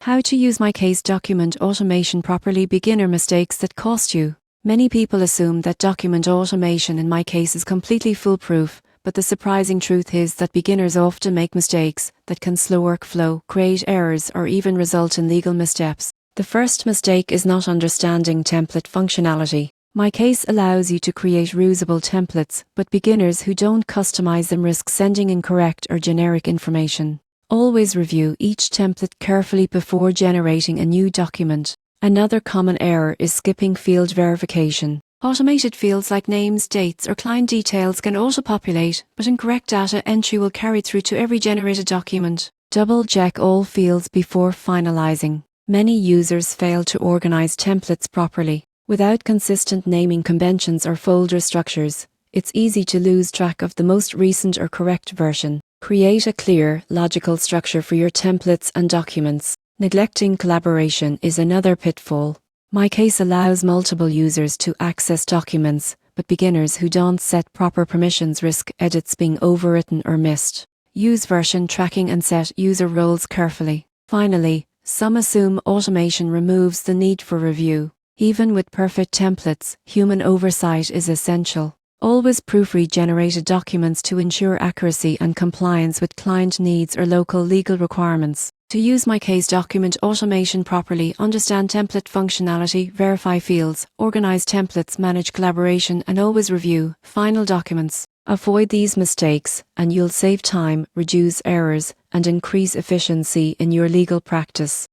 How to use MyCase document automation properly. Beginner mistakes that cost you. Many people assume that document automation in MyCase is completely foolproof, but the surprising truth is that beginners often make mistakes that can slow workflow, create errors, or even result in legal missteps. The first mistake is not understanding template functionality. MyCase allows you to create reusable templates, but beginners who don't customize them risk sending incorrect or generic information. Always review each template carefully before generating a new document. Another common error is skipping field verification. Automated fields like names, dates, or client details can auto-populate, but incorrect data entry will carry through to every generated document. Double-check all fields before finalizing. Many users fail to organize templates properly. Without consistent naming conventions or folder structures, it's easy to lose track of the most recent or correct version. Create a clear, logical structure for your templates and documents. Neglecting collaboration is another pitfall. MyCase allows multiple users to access documents, but beginners who don't set proper permissions risk edits being overwritten or missed. Use version tracking and set user roles carefully. Finally, some assume automation removes the need for review. Even with perfect templates, human oversight is essential. Always proofread generated documents to ensure accuracy and compliance with client needs or local legal requirements. To use MyCase document automation properly, understand template functionality, verify fields, organize templates, manage collaboration, and always review final documents. Avoid these mistakes, and you'll save time, reduce errors, and increase efficiency in your legal practice.